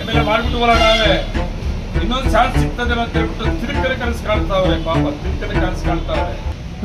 MLA ಮಾಡ್ಬಿಟ್ವಲ್ಲ ನಾವೇ, ಇನ್ನೊಂದು chance ಸಿಗ್ತದೆ ಅಂತ ಹೇಳ್ಬಿಟ್ಟು ತಿರುಕರೆ ಕನಸು ಕಾಣ್ತಾವ್ರೆ. ಪಾಪ ತಿರುಕರೆ ಕನಸು ಕಾಣ್ತಾವ್ರೆ.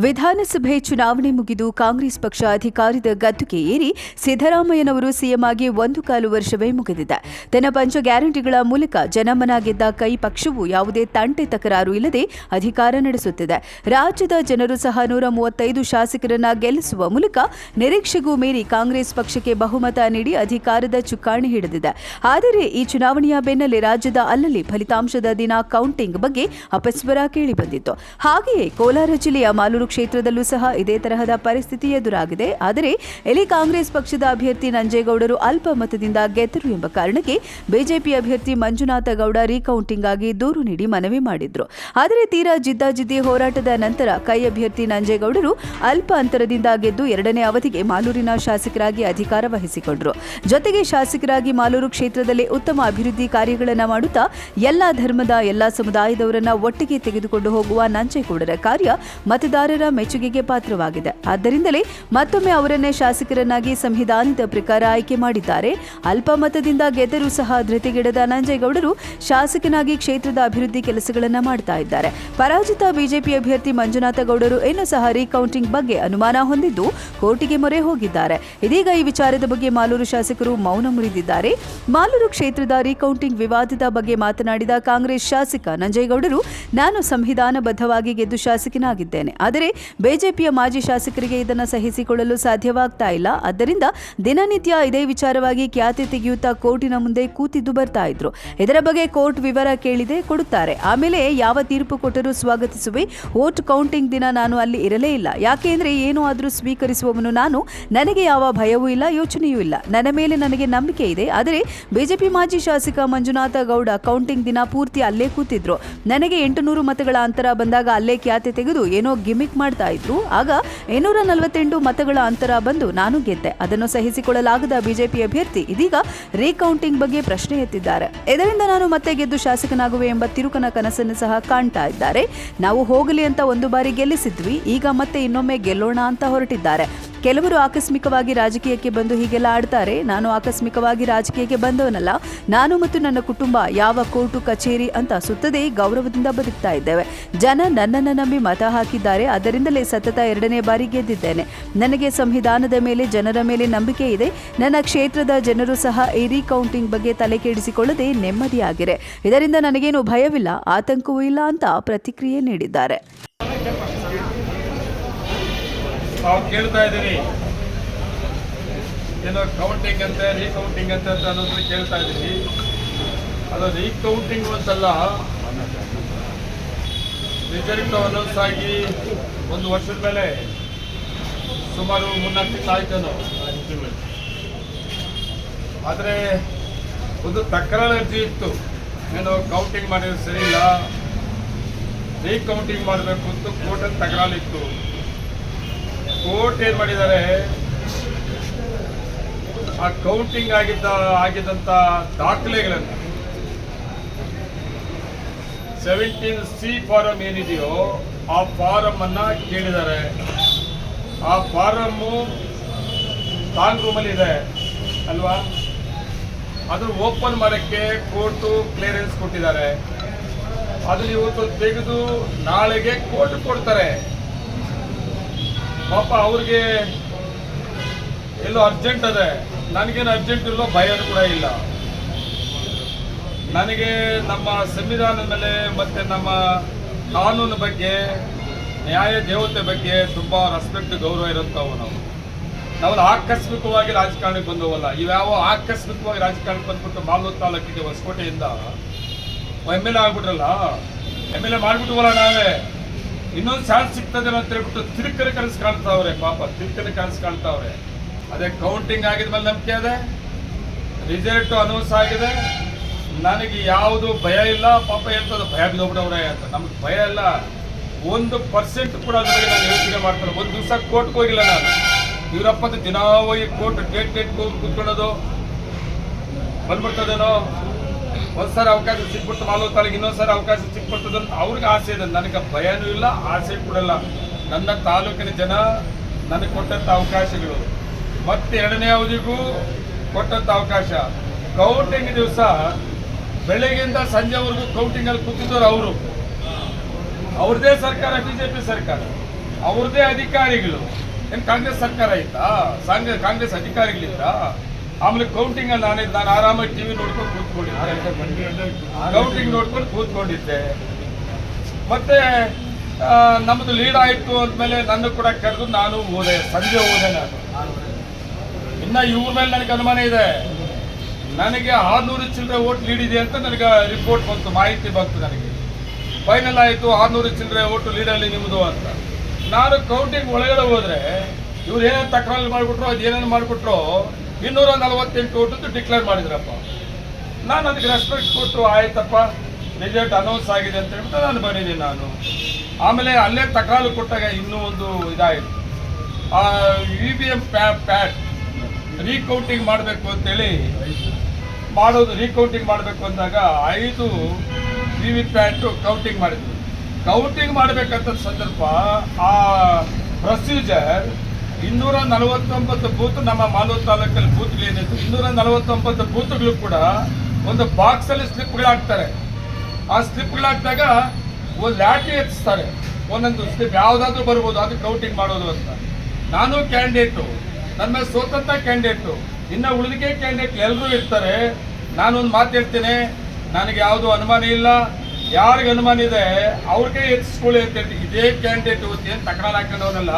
ವಿಧಾನಸಭೆ ಚುನಾವಣೆ ಮುಗಿದು ಕಾಂಗ್ರೆಸ್ ಪಕ್ಷ ಅಧಿಕಾರದ ಗದ್ದುಗೆ ಏರಿ ಸಿದ್ದರಾಮಯ್ಯನವರು ಸಿಎಂ ಆಗಿ 1.25 ವರ್ಷವೇ ಮುಗಿದಿದೆ. ತನ್ನ ಪಂಚ ಗ್ಯಾರಂಟಿಗಳ ಮೂಲಕ ಜನಮನ ಗೆದ್ದ ಕೈ ಪಕ್ಷವು ಯಾವುದೇ ತಂಟೆ ತಕರಾರು ಇಲ್ಲದೆ ಅಧಿಕಾರ ನಡೆಸುತ್ತಿದೆ. ರಾಜ್ಯದ ಜನರು ಸಹ 135 ಶಾಸಕರನ್ನ ಗೆಲ್ಲಿಸುವ ಮೂಲಕ ನಿರೀಕ್ಷೆಗೂ ಮೀರಿ ಕಾಂಗ್ರೆಸ್ ಪಕ್ಷಕ್ಕೆ ಬಹುಮತ ನೀಡಿ ಅಧಿಕಾರದ ಚುಕ್ಕಾಣಿ ಹಿಡಿದಿದೆ. ಆದರೆ ಈ ಚುನಾವಣೆಯ ಬೆನ್ನಲ್ಲೇ ರಾಜ್ಯದ ಅಲ್ಲಲ್ಲಿ ಫಲಿತಾಂಶದ ದಿನ ಕೌಂಟಿಂಗ್ ಬಗ್ಗೆ ಅಪಸ್ವರ ಕೇಳಿಬಂದಿತ್ತು. ಹಾಗೆಯೇ ಕೋಲಾರ ಜಿಲ್ಲೆಯ ಮಾಲೂರು ಕ್ಷೇತ್ರದಲ್ಲೂ ಸಹ ಇದೇ ತರಹದ ಪರಿಸ್ಥಿತಿ ಎದುರಾಗಿದೆ. ಆದರೆ ಇಲ್ಲಿ ಕಾಂಗ್ರೆಸ್ ಪಕ್ಷದ ಅಭ್ಯರ್ಥಿ ನಂಜೇಗೌಡರು ಅಲ್ಪ ಮತದಿಂದ ಗೆದ್ದರು ಎಂಬ ಕಾರಣಕ್ಕೆ ಬಿಜೆಪಿ ಅಭ್ಯರ್ಥಿ ಮಂಜುನಾಥ ಗೌಡ ರೀಕೌಂಟಿಂಗ್ ಆಗಿ ದೂರು ನೀಡಿ ಮನವಿ ಮಾಡಿದ್ರು. ಆದರೆ ತೀರಾ ಜಿದ್ದಾಜಿದ್ದಿ ಹೋರಾಟದ ನಂತರ ಕೈ ಅಭ್ಯರ್ಥಿ ನಂಜೇಗೌಡರು ಅಲ್ಪ ಅಂತರದಿಂದ ಗೆದ್ದು 2ನೇ ಅವಧಿಗೆ ಮಾಲೂರಿನ ಶಾಸಕರಾಗಿ ಅಧಿಕಾರ ವಹಿಸಿಕೊಂಡರು. ಜೊತೆಗೆ ಶಾಸಕರಾಗಿ ಮಾಲೂರು ಕ್ಷೇತ್ರದಲ್ಲಿ ಉತ್ತಮ ಅಭಿವೃದ್ಧಿ ಕಾರ್ಯಗಳನ್ನು ಮಾಡುತ್ತಾ ಎಲ್ಲಾ ಧರ್ಮದ ಎಲ್ಲಾ ಸಮುದಾಯದವರನ್ನ ಒಟ್ಟಿಗೆ ತೆಗೆದುಕೊಂಡು ಹೋಗುವ ನಂಜೇಗೌಡರ ಕಾರ್ಯ ಮತದಾರರ ಮೆಚ್ಚುಗೆಗೆ ಪಾತ್ರವಾಗಿದೆ. ಆದ್ದರಿಂದಲೇ ಮತ್ತೊಮ್ಮೆ ಅವರನ್ನೇ ಶಾಸಕರನ್ನಾಗಿ ಸಂವಿಧಾನದ ಪ್ರಕಾರ ಆಯ್ಕೆ ಮಾಡಿದ್ದಾರೆ. ಅಲ್ಪ ಮತದಿಂದ ಗೆದ್ದರೂ ಸಹ ಧೃತಿಗೆಡದ ನಂಜೇಗೌಡರು ಶಾಸಕನಾಗಿ ಕ್ಷೇತ್ರದ ಅಭಿವೃದ್ಧಿ ಕೆಲಸಗಳನ್ನು ಮಾಡ್ತಾ ಇದ್ದಾರೆ. ಪರಾಜಿತ ಬಿಜೆಪಿ ಅಭ್ಯರ್ಥಿ ಮಂಜುನಾಥ ಗೌಡರು ಇನ್ನೂ ಸಹ ರೀಕೌಂಟಿಂಗ್ ಬಗ್ಗೆ ಅನುಮಾನ ಹೊಂದಿದ್ದು ಕೋರ್ಟಿಗೆ ಮೊರೆ ಹೋಗಿದ್ದಾರೆ. ಇದೀಗ ಈ ವಿಚಾರದ ಬಗ್ಗೆ ಮಾಲೂರು ಶಾಸಕರು ಮೌನ ಮುರಿದಿದ್ದಾರೆ. ಮಾಲೂರು ಕ್ಷೇತ್ರದ ರೀಕೌಂಟಿಂಗ್ ವಿವಾದದ ಬಗ್ಗೆ ಮಾತನಾಡಿದ ಕಾಂಗ್ರೆಸ್ ಶಾಸಕ ನಂಜೇಗೌಡರು, ನಾನು ಸಂವಿಧಾನಬದ್ಧವಾಗಿ ಗೆದ್ದು ಶಾಸಕನಾಗಿದ್ದೇನೆ. ಆದರೆ ಬಿಜೆಪಿಯ ಮಾಜಿ ಶಾಸಕರಿಗೆ ಇದನ್ನು ಸಹಿಸಿಕೊಳ್ಳಲು ಸಾಧ್ಯವಾಗ್ತಾ ಇಲ್ಲ. ಆದ್ದರಿಂದ ದಿನನಿತ್ಯ ಇದೇ ವಿಚಾರವಾಗಿ ಖ್ಯಾತಿ ತೆಗೆಯುತ್ತಾ ಕೋರ್ಟಿನ ಮುಂದೆ ಕೂತಿದ್ದು ಬರ್ತಾ ಇದ್ರು. ಇದರ ಬಗ್ಗೆ ಕೋರ್ಟ್ ವಿವರ ಕೇಳಿದೆ, ಕೊಡುತ್ತಾರೆ. ಆಮೇಲೆ ಯಾವ ತೀರ್ಪು ಕೊಟ್ಟರೂ ಸ್ವಾಗತಿಸುವೆ. ವೋಟ್ ಕೌಂಟಿಂಗ್ ದಿನ ನಾನು ಅಲ್ಲಿ ಇರಲೇ ಇಲ್ಲ. ಯಾಕೆಂದ್ರೆ ಏನೂ ಆದರೂ ಸ್ವೀಕರಿಸುವವನು ನಾನು. ನನಗೆ ಯಾವ ಭಯವೂ ಇಲ್ಲ, ಯೋಚನೆಯೂ ಇಲ್ಲ. ನನ್ನ ಮೇಲೆ ನನಗೆ ನಂಬಿಕೆ ಇದೆ. ಆದರೆ ಬಿಜೆಪಿ ಮಾಜಿ ಶಾಸಕ ಮಂಜುನಾಥ ಗೌಡ ಕೌಂಟಿಂಗ್ ದಿನ ಪೂರ್ತಿ ಅಲ್ಲೇ ಕೂತಿದ್ರು. ನನಗೆ 800 ಮತಗಳ ಅಂತರ ಬಂದಾಗ ಅಲ್ಲೇ ಖ್ಯಾತಿ ತೆಗೆದು ಏನೋ ಗಿಮಿಕ್ ಮಾಡ್ತಾ ಇದ್ರು. ಆಗ 848 ಮತಗಳ ಅಂತರ ಬಂದು ನಾನು ಗೆದ್ದೆ. ಅದನ್ನು ಸಹಿಸಿಕೊಳ್ಳಲಾಗದ ಬಿಜೆಪಿ ಅಭ್ಯರ್ಥಿ ಇದೀಗ ರೀಕೌಂಟಿಂಗ್ ಬಗ್ಗೆ ಪ್ರಶ್ನೆ ಎತ್ತಿದ್ದಾರೆ. ಇದರಿಂದ ನಾನು ಮತ್ತೆ ಗೆದ್ದು ಶಾಸಕನಾಗುವೆ ಎಂಬ ತಿರುಕನ ಕನಸನ್ನು ಸಹ ಕಾಣ್ತಾ ಇದ್ದಾರೆ. ನಾವು ಹೋಗಲಿ ಅಂತ ಒಂದು ಬಾರಿ ಗೆಲ್ಲಿಸಿದ್ವಿ, ಈಗ ಮತ್ತೆ ಇನ್ನೊಮ್ಮೆ ಗೆಲ್ಲೋಣ ಅಂತ ಹೊರಟಿದ್ದಾರೆ. ಕೆಲವರು ಆಕಸ್ಮಿಕವಾಗಿ ರಾಜಕೀಯಕ್ಕೆ ಬಂದು ಹೀಗೆಲ್ಲ ಆಡ್ತಾರೆ. ನಾನು ಆಕಸ್ಮಿಕವಾಗಿ ರಾಜಕೀಯಕ್ಕೆ ಬಂದವನಲ್ಲ. ನಾನು ಮತ್ತು ನನ್ನ ಕುಟುಂಬ ಯಾವ ಕೋರ್ಟು ಕಚೇರಿ ಅಂತ ಸುತ್ತದೆ ಗೌರವದಿಂದ ಬದುಕ್ತಾ ಇದ್ದೇವೆ. ಜನ ನನ್ನನ್ನು ನಂಬಿ ಮತ ಹಾಕಿದ್ದಾರೆ. ಅದರಿಂದಲೇ ಸತತ 2ನೇ ಬಾರಿ ಗೆದ್ದಿದ್ದೇನೆ. ನನಗೆ ಸಂವಿಧಾನದ ಮೇಲೆ, ಜನರ ಮೇಲೆ ನಂಬಿಕೆ ಇದೆ. ನನ್ನ ಕ್ಷೇತ್ರದ ಜನರು ಸಹ ಈ ರೀಕೌಂಟಿಂಗ್ ಬಗ್ಗೆ ತಲೆ ಕೆಡಿಸಿಕೊಳ್ಳದೆ ನೆಮ್ಮದಿಯಾಗಿರೆ. ಇದರಿಂದ ನನಗೇನು ಭಯವಿಲ್ಲ, ಆತಂಕವೂ ಇಲ್ಲ ಅಂತ ಪ್ರತಿಕ್ರಿಯೆ ನೀಡಿದ್ದಾರೆ. ನಾವು ಕೇಳ್ತಾ ಇದ್ದೀವಿ, ಏನೋ ಕೌಂಟಿಂಗ್ ಅಂತೆ ರೀಕೌಂಟಿಂಗ್ ಅಂತ ಅನ್ನೋದು ಕೇಳ್ತಾ ಇದ್ದೀವಿ. ಅದು ರೀಕೌಂಟಿಂಗ್ ಅಂತಲ್ಲ, ರಿಸಲ್ಟ್ ಅನೌನ್ಸ್ ಆಗಿ 1 ವರ್ಷದ ಮೇಲೆ ಸುಮಾರು 3-4 ತಿಂಗಳಾಯ್ತು. ಆದರೆ ಒಂದು ತಕರಾರು ಅರ್ಜಿ ಇತ್ತು, ಏನೋ ಕೌಂಟಿಂಗ್ ಮಾಡಿದ್ರೆ ಸರಿ ಇಲ್ಲ, ರೀಕೌಂಟಿಂಗ್ ಮಾಡಬೇಕು ಅಂತ ಕೋರ್ಟಲ್ಲಿ ತಕರಾರಿತ್ತು. ಕೋರ್ಟ್ ಏನು ಮಾಡಿದ್ದಾರೆ, ಆ ಕೌಂಟಿಂಗ್ ಆಗಿದ್ದಂಥ ದಾಖಲೆಗಳನ್ನು 17C ಫಾರಂ ಏನಿದೆಯೋ ಆ ಫಾರಂ ಅನ್ನ ಕೇಳಿದ್ದಾರೆ. ಆ ಫಾರಮ್ಮು ಸ್ಟ್ರಾಂಗ್ ರೂಮಲ್ಲಿ ಇದೆ ಅಲ್ವಾ, ಅದು ಓಪನ್ ಮಾಡೋಕ್ಕೆ ಕೋರ್ಟು ಕ್ಲಿಯರೆನ್ಸ್ ಕೊಟ್ಟಿದ್ದಾರೆ. ಅದನ್ನು ಇವತ್ತು ತೆಗೆದು ನಾಳೆಗೆ ಕೋರ್ಟ್ ಕೊಡ್ತಾರೆ. ಪಾಪ ಅವ್ರಿಗೆ ಎಲ್ಲೋ ಅರ್ಜೆಂಟ್ ಅದೇ, ನನಗೇನು ಅರ್ಜೆಂಟ್ ಇಲ್ಲೋ, ಭಯನೂ ಕೂಡ ಇಲ್ಲ. ನನಗೆ ನಮ್ಮ ಸಂವಿಧಾನದ ಮೇಲೆ ಮತ್ತು ನಮ್ಮ ಕಾನೂನು ಬಗ್ಗೆ, ನ್ಯಾಯ ದೇವತೆ ಬಗ್ಗೆ ತುಂಬ ರೆಸ್ಪೆಕ್ಟ್, ಗೌರವ ಇರುತ್ತವು. ನಾವು ಆಕಸ್ಮಿಕವಾಗಿ ರಾಜಕಾರಣಕ್ಕೆ ಬಂದವಲ್ಲ. ಇವ್ಯಾವ ಆಕಸ್ಮಿಕವಾಗಿ ರಾಜಕಾರಣಕ್ಕೆ ಬಂದ್ಬಿಟ್ಟು ಮಾಲೂರು ತಾಲೂಕಿಗೆ ಹೊಸಕೋಟೆಯಿಂದ MLA ಆಗ್ಬಿಟ್ರಲ್ಲ, MLA ಮಾಡ್ಬಿಟ್ವಲ್ಲ ನಾವೇ, ಇನ್ನೊಂದು ಚಾನ್ಸ್ ಸಿಗ್ತದೆ ಅಂತ ಹೇಳ್ಬಿಟ್ಟು ತಿರುಕರೆ ಕನಸು ಕಾಣ್ತಾವ್ರೆ. ಪಾಪ ತಿರುಕರೆ ಕನಸು ಕಾಣ್ತಾವ್ರೆ. ಅದೇ ಕೌಂಟಿಂಗ್ ಆಗಿದ್ಮೇಲೆ ನಂಬಿಕೆ ಇದೆ, ರಿಸಲ್ಟ್ ಅನೌನ್ಸ್ ಆಗಿದೆ, ನನಗೆ ಯಾವುದು ಭಯ ಇಲ್ಲ. ಪಾಪ ಹೇಳ್ತದೆ ಭಯ ಬಿದ್ದೋಗ್ಬಿಟ್ಟವ್ರೆ ಅಂತ. ನಮ್ಗೆ ಭಯ ಇಲ್ಲ, 1% ಕೂಡ ಅದ್ರ ಬಗ್ಗೆ ನಾನು ಯೋಚನೆ ಮಾಡ್ತಾರೆ. ಒಂದು ದಿವಸ ಕೋರ್ಟ್ಗೆ ಹೋಗಿಲ್ಲ ನಾನು. ಇವರಪ್ಪ ದಿನ ಹೋಗಿ ಕೋರ್ಟ್ ಡೇಟ್ ಕೂತ್ಕೊಳ್ಳೋದು ಬಂದ್ಬಿಡ್ತದೇನೋ. ಒಂದ್ಸಾರಿ ಅವಕಾಶ ಸಿಕ್ಬಿಟ್ಟು ಮಾಲೂರು ತಾಲೂಕಿಗೆ ಇನ್ನೊಂದ್ಸಾರಿ ಅವಕಾಶ ಸಿಕ್ಬಿಡ್ತದೆ ಅಂತ ಅವ್ರಿಗೆ ಆಸೆ ಇದೆ. ನನಗೆ ಭಯನೂ ಇಲ್ಲ, ಆಸೆ ಕೊಡಲ್ಲ. ನನ್ನ ತಾಲೂಕಿನ ಜನ ನನಗೆ ಕೊಟ್ಟಂಥ ಅವಕಾಶಗಳು ಮತ್ತೆ 2ನೇ ಅವಧಿಗೂ ಕೊಟ್ಟಂಥ ಅವಕಾಶ. ಕೌಂಟಿಂಗ್ ದಿವಸ ಬೆಳಗ್ಗೆಯಿಂದ ಸಂಜೆವರೆಗೂ ಕೌಂಟಿಂಗಲ್ಲಿ ಕೂತಿದ್ದವ್ರು ಅವರು. ಅವ್ರದ್ದೇ ಸರ್ಕಾರ, ಬಿಜೆಪಿ ಸರ್ಕಾರ, ಅವ್ರದ್ದೇ ಅಧಿಕಾರಿಗಳು. ಏನು ಕಾಂಗ್ರೆಸ್ ಸರ್ಕಾರ ಇತ್ತಾ? ಕಾಂಗ್ರೆಸ್ ಅಧಿಕಾರಿಗಳಿದ್ದ? ಆಮೇಲೆ ಕೌಂಟಿಂಗಲ್ಲಿ ನಾನು ಆರಾಮಾಗಿ ಟಿವಿ ನೋಡ್ಕೊಂಡು ಕೂತ್ಕೊಂಡಿದ್ದೆ, ಕೌಂಟಿಂಗ್ ನೋಡ್ಕೊಂಡು ಕೂತ್ಕೊಂಡಿದ್ದೆ. ಮತ್ತೆ ನಮ್ಮದು ಲೀಡ್ ಆಯಿತು ಅಂದಮೇಲೆ ನನ್ನ ಕೂಡ ಕರೆದು ನಾನು ಹೋದೆ, ಸಂಜೆ ಹೋದೆ. ನಾನು ಇನ್ನು ಇವ್ರ ಮೇಲೆ ನನಗೆ ಅನುಮಾನ ಇದೆ. ನನಗೆ 600 ಚಿಲ್ಲರೆ ಓಟ್ ಲೀಡ್ ಇದೆ ಅಂತ ನನಗೆ ರಿಪೋರ್ಟ್ ಬಂತು, ಮಾಹಿತಿ ಬಂತು. ನನಗೆ ಫೈನಲ್ ಆಯಿತು 600 ಚಿಲ್ಲರೆ ಓಟು ಲೀಡಲ್ಲಿ ನಿಮ್ಮದು ಅಂತ. ನಾನು ಕೌಂಟಿಂಗ್ ಒಳಗಡೆ ಹೋದರೆ ಇವ್ರು ಏನೇನು ತಕರಾರು ಮಾಡಿಬಿಟ್ರು, ಅದು ಏನೇನು ಮಾಡಿಬಿಟ್ರು, 248 ಓಟದ್ದು ಡಿಕ್ಲೇರ್ ಮಾಡಿದ್ರಪ್ಪ. ನಾನು ಅದಕ್ಕೆ ರೆಸ್ಪೆಕ್ಟ್ ಕೊಟ್ಟು ಆಯ್ತಪ್ಪ ರಿಸಲ್ಟ್ ಅನೌನ್ಸ್ ಆಗಿದೆ ಅಂತ ಹೇಳ್ಬಿಟ್ಟು ನಾನು ಬಂದಿದ್ದೀನಿ. ನಾನು ಆಮೇಲೆ ಅಲ್ಲೇ ತಕರಾರು ಕೊಟ್ಟಾಗ ಇನ್ನೂ ಒಂದು ಇದಾಯಿತು, EVM ಪ್ಯಾಟ್ ರೀಕೌಂಟಿಂಗ್ ಮಾಡಬೇಕು ಅಂತೇಳಿ ರೀಕೌಂಟಿಂಗ್ ಮಾಡಬೇಕು ಅಂದಾಗ 5 VVPAT ಕೌಂಟಿಂಗ್ ಮಾಡಿದ್ರು. ಕೌಂಟಿಂಗ್ ಮಾಡಬೇಕಂತ ಸಂದರ್ಭ ಆ ಪ್ರೊಸೀಜರ್ 249 ಬೂತ್, ನಮ್ಮ ಮಾಲೂರು ತಾಲೂಕಲ್ಲಿ ಬೂತ್ಗಳೇನಿತ್ತು 249 ಬೂತ್ಗಳು ಕೂಡ ಒಂದು ಬಾಕ್ಸಲ್ಲಿ ಸ್ಲಿಪ್ಗಳಾಗ್ತಾರೆ. ಆ ಸ್ಲಿಪ್ಗಳಾಗ್ದಾಗ ಒಂದು ಲ್ಯಾಟಿ ಎತ್ತಿಸ್ತಾರೆ, ಒಂದೊಂದು ಸ್ಲಿಪ್ ಯಾವುದಾದ್ರೂ ಬರ್ಬೋದು, ಅದು ಕೌಂಟಿಂಗ್ ಮಾಡೋದು ಅಂತ. ನಾನು ಕ್ಯಾಂಡಿಡೇಟು, ನನ್ನ ಮೇಲೆ ಸ್ವತಂತ್ರ ಕ್ಯಾಂಡಿಡೇಟು, ಇನ್ನು ಉಳಿದಿಗೆ ಕ್ಯಾಂಡಿಡೇಟ್ ಎಲ್ಲರೂ ಇರ್ತಾರೆ. ನಾನೊಂದು ಮಾತು ಹೇಳ್ತೇನೆ, ನನಗೆ ಯಾವುದೂ ಅನುಮಾನ ಇಲ್ಲ. ಯಾರಿಗೆ ಅನುಮಾನ ಇದೆ ಅವ್ರಿಗೆ ಎತ್ತಿಸ್ಕೊಳ್ಳಿ ಅಂತ ಹೇಳ್ತೀನಿ. ಇದೇ ಕ್ಯಾಂಡಿಡೇಟ್ ಏನು ತಕರಾರು ಹಾಕೊಂಡವನಲ್ಲ,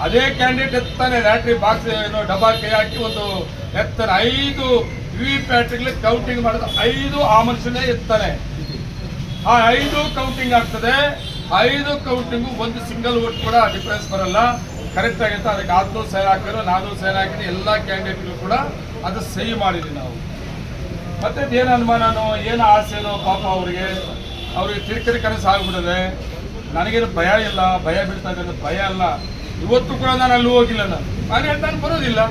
ಅದೇ ಕ್ಯಾಂಡಿಡೇಟ್ ಎತ್ತಾನೆ ಲ್ಯಾಟ್ರಿ ಬಾಕ್ಸ್ ಏನೋ ಡಬ್ಬಾ ಕೈ ಹಾಕಿ ಒಂದು ಎತ್ತಾನೆ. 5 VVPAಟ್ಗಳಿಗೆ ಕೌಂಟಿಂಗ್ ಮಾಡೋದು 5 ಆ ಮನುಷ್ಯನೇ ಎತ್ತಾನೆ. ಆ 5 ಕೌಂಟಿಂಗ್ ಆಗ್ತದೆ. 5 ಕೌಂಟಿಂಗು ಒಂದು ಸಿಂಗಲ್ ಓಟ್ ಕೂಡ ಡಿಫ್ರೆನ್ಸ್ ಬರಲ್ಲ, ಕರೆಕ್ಟ್ ಆಗಿರುತ್ತೆ. ಅದಕ್ಕೆ ಆದ್ರೂ ಸೈನ್ ಹಾಕಿದ್ರು, ನಾನು ಸೈನ್ ಹಾಕಿದ್ದೀನಿ, ಎಲ್ಲ ಕ್ಯಾಂಡಿಡೇಟ್ಗಳು ಕೂಡ ಅದು ಸಹಿ ಮಾಡಿದ್ವಿ ನಾವು. ಮತ್ತೆ ಏನು ಅನುಮಾನನೋ ಏನು ಆಸೆನೋ ಪಾಪ ಅವ್ರಿಗೆ ತಿರ್ಕರಿ ಕನಸು ಆಗ್ಬಿಟ್ಟಿದೆ. ನನಗೇನು ಭಯ ಇಲ್ಲ, ಭಯ ಬೀಳ್ತಾ ಇದ್ದ ಭಯ ಅಲ್ಲ. ಇವತ್ತು ಕೂಡ ನಾನು ಅಲ್ಲಿ ಹೋಗಿಲ್ಲ. ನಾನು ಬರೋದಿಲ್ಲ.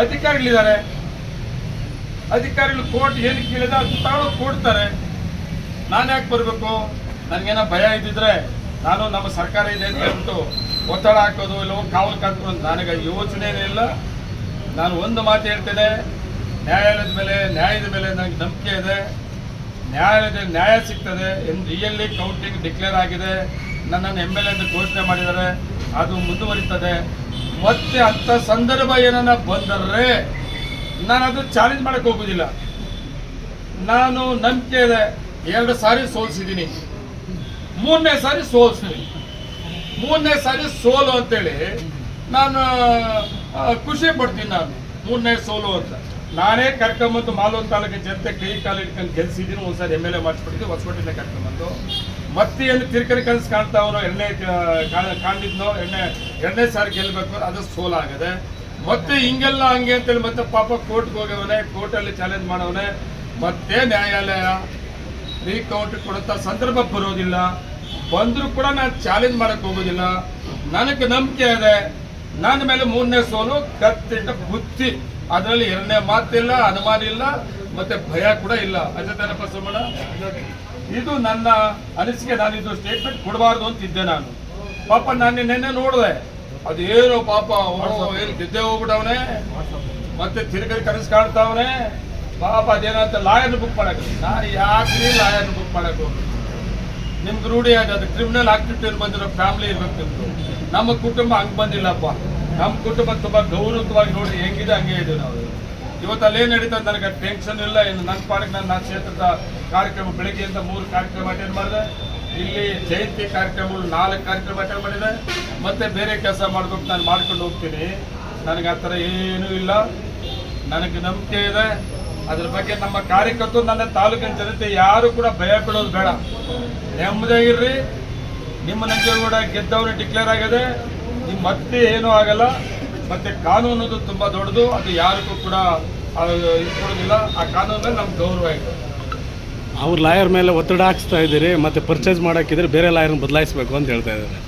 ಅಧಿಕಾರಿಗಳಿದ್ದಾರೆ, ಅಧಿಕಾರಿಗಳು ಕೋರ್ಟ್ ಏನು ಕೇಳಿದ್ರೆ ಅದು ತಗೊಳ್ಳೋದು ಕೊಡ್ತಾರೆ. ನಾನು ಯಾಕೆ ಬರಬೇಕು? ನನಗೇನೋ ಭಯ ಇದ್ದಿದ್ರೆ ನಾನು ನಮ್ಮ ಸರ್ಕಾರ ಇದೆ ಅಂತ ಹೇಳ್ಬಿಟ್ಟು ಒತ್ತಡ ಹಾಕೋದು ಇಲ್ಲ ಕಾವಲು ಕಾತ್ಕೊಂಡು ನನಗೆ ಯೋಚನೆನೇ ಇಲ್ಲ. ನಾನು ಒಂದು ಮಾತು ಹೇಳ್ತೇನೆ, ನ್ಯಾಯದ ಮೇಲೆ ನನಗೆ ನಂಬಿಕೆ ಇದೆ. ನ್ಯಾಯಾಲಯದಲ್ಲಿ ನ್ಯಾಯ ಸಿಗ್ತದೆ. ರಿಯಲಿ ಕೌಂಟಿಂಗ್ ಡಿಕ್ಲೇರ್ ಆಗಿದೆ, ನನ್ನನ್ನು MLA ಅಂತ ಘೋಷಣೆ ಮಾಡಿದ್ದಾರೆ, ಅದು ಮುಂದುವರಿತದೆ. ಮತ್ತೆ ಅಂಥ ಸಂದರ್ಭ ಏನನ್ನ ಬಂದರೆ ನಾನು ಅದು ಚಾಲೆಂಜ್ ಮಾಡೋಕ್ಕೆ ಹೋಗೋದಿಲ್ಲ. ನಾನು ನಂಬಿಕೆ ಇದೆ, 2 ಸಾರಿ ಸೋಲಿಸಿದ್ದೀನಿ, 3ನೇ ಸಾರಿ ಸೋಲಿಸ್ತೀನಿ. 3ನೇ ಸಾರಿ ಸೋಲು ಅಂತೇಳಿ ನಾನು ಖುಷಿ ಪಡ್ತೀನಿ. ನಾನು 3ನೇ ಸೋಲು ಅಂತ ನಾನೇ ಕರ್ಕೊಂಬಂದು ಮಾಲೂರು ತಾಲೂಕಿನ ಜನತೆ ಕೈ ಕಾಲು ಇಟ್ಕೊಂಡು ಗೆಲ್ಸಿದ್ದೀನಿ. ಒಂದ್ಸಾರಿ MLA ಮಾಡಿಸ್ಬಿಟ್ಟಿದ್ದು, ಹೊಸಕೋಟೆಯಿಂದ ಕರ್ಕೊಂಬಂದು. ಮತ್ತೆ ಏನು ತಿರ್ಕರಿ ಕನಸು ಕಾಣ್ತಾವನೋ, ಕಾಣಿದ್ನೋ 2ನೇ ಸಾರಿ ಗೆಲ್ಲಬೇಕು, ಅದು ಸೋಲಾಗದೆ. ಮತ್ತೆ ಹಿಂಗೆಲ್ಲ ಹಂಗೆ ಅಂತೇಳಿ ಮತ್ತೆ ಪಾಪ ಕೋರ್ಟ್ಗೆ ಹೋಗವನೇ, ಕೋರ್ಟಲ್ಲಿ ಚಾಲೆಂಜ್ ಮಾಡವನೇ. ಮತ್ತೆ ನ್ಯಾಯಾಲಯ ರೀಕೌಂಟ್ ಕೊಡುತ್ತಾ ಸಂದರ್ಭ ಬರೋದಿಲ್ಲ. ಬಂದರೂ ಕೂಡ ನಾನು ಚಾಲೆಂಜ್ ಮಾಡಕ್ಕೆ ಹೋಗೋದಿಲ್ಲ. ನನಗೆ ನಂಬಿಕೆ ಇದೆ, ನನ್ನ ಮೇಲೆ 3ನೇ ಸೋಲು ಕತ್ತಿಟ್ಟ ಬುತ್ತಿ. ಅದರಲ್ಲಿ 2ನೇ ಮಾತಿಲ್ಲ, ಅನುಮಾನ ಇಲ್ಲ, ಮತ್ತೆ ಭಯ ಕೂಡ ಇಲ್ಲ. ಅಜತನಪ್ಪ ಸೋಮಣ್ಣ, ಇದು ನನ್ನ ಅನಿಸಿಕೆ. ನಾನು ಇದು ಸ್ಟೇಟ್ಮೆಂಟ್ ಕೊಡಬಾರ್ದು ಅಂತಿದ್ದೆ ನಾನು. ಪಾಪ ನಾನು ನಿನ್ನೆ ನೋಡಿದೆ, ಅದೇನೋ ಪಾಪ ಏನು ಗೆದ್ದೆ ಹೋಗ್ಬಿಟ್ಟವನೇ, ಮತ್ತೆ ತಿರುಗಲಿ ಕನಸು ಕಾಣ್ತಾವನೆ ಪಾಪ. ಅದೇನಂತ ಲಾಯರ್ನ ಬುಕ್ ಮಾಡಕ್ಕೆ, ನಾನು ಯಾಕೆ ಲಾಯರ್ನ ಬುಕ್ ಮಾಡಕ್ಕೆ ಹೋಗ್ಬೇಕು? ನಿಮ್ಗೆ ರೂಢಿ ಆಗಿದೆ, ಅದು ಕ್ರಿಮಿನಲ್ ಆಕ್ಟಿವಿಟಿ ಬಂದಿರೋ ಫ್ಯಾಮಿಲಿ ಇರ್ಬೇಕು ನಿಮ್ದು. ನಮ್ಮ ಕುಟುಂಬ ಹಂಗೆ ಬಂದಿಲ್ಲಪ್ಪ. ನಮ್ಮ ಕುಟುಂಬ ತುಂಬ ಗೌರವವಾಗಿ ನೋಡಿ ಹೆಂಗಿದೆ ಹಂಗೆ ಇದ್ದೀವಿ ನಾವು. ಇವತ್ತು ಅಲ್ಲೇನು ನಡೀತದೆ ನನಗೆ ಟೆನ್ಷನ್ ಇಲ್ಲ. ಇನ್ನು ನನ್ನ ಪಾಡಿಗೆ ನನ್ನ ಕ್ಷೇತ್ರದ ಕಾರ್ಯಕ್ರಮ ಬೆಳಗ್ಗೆಯಿಂದ 3 ಕಾರ್ಯಕ್ರಮ ಅಟೆಂಡ್ ಮಾಡಿದೆ. ಇಲ್ಲಿ ಜಯಂತಿ ಕಾರ್ಯಕ್ರಮಗಳು 4 ಕಾರ್ಯಕ್ರಮ ಅಟೆಂಡ್ ಮಾಡಿದೆ. ಮತ್ತೆ ಬೇರೆ ಕೆಲಸ ಮಾಡ್ಬೇಕು, ನಾನು ಮಾಡ್ಕೊಂಡು ಹೋಗ್ತೀನಿ. ನನಗೆ ಆ ಥರ ಏನೂ ಇಲ್ಲ. ನನಗೆ ನಂಬಿಕೆ ಇದೆ. ಅದ್ರ ಬಗ್ಗೆ ನಮ್ಮ ಕಾರ್ಯಕರ್ತರು, ನನ್ನ ತಾಲೂಕಿನ ಜನತೆ ಯಾರು ಕೂಡ ಭಯ ಬಿಡೋದು ಬೇಡ. ನೆಮ್ಮದಿಯಾಗಿರ್ರಿ. ನಿಮ್ಮ ನಂಜೇಗೌಡ ಗೆದ್ದವನು ಡಿಕ್ಲೇರ್ ಆಗಿದೆ. ನಿಮ್ಮ ಮತ್ತೆ ಏನೂ ಆಗಲ್ಲ. ಮತ್ತು ಕಾನೂನದು ತುಂಬ ದೊಡ್ಡದು, ಅದು ಯಾರಿಗೂ ಕೂಡ ಇಟ್ಕೊಡೋದಿಲ್ಲ. ಆ ಕಾನೂನು ಮೇಲೆ ನಮ್ಗೆ ಗೌರವ ಇದೆ. ಅವ್ರ ಲಾಯರ್ ಮೇಲೆ ಒತ್ತಡ ಹಾಕ್ಸ್ತಾ ಇದ್ದೀರಿ, ಮತ್ತು ಪರ್ಚೇಸ್ ಮಾಡೋಕ್ಕಿದ್ರೆ ಬೇರೆ ಲಾಯರ್ನ ಬದಲಾಯಿಸಬೇಕು ಅಂತ ಹೇಳ್ತಾ ಇದ್ದಾರೆ.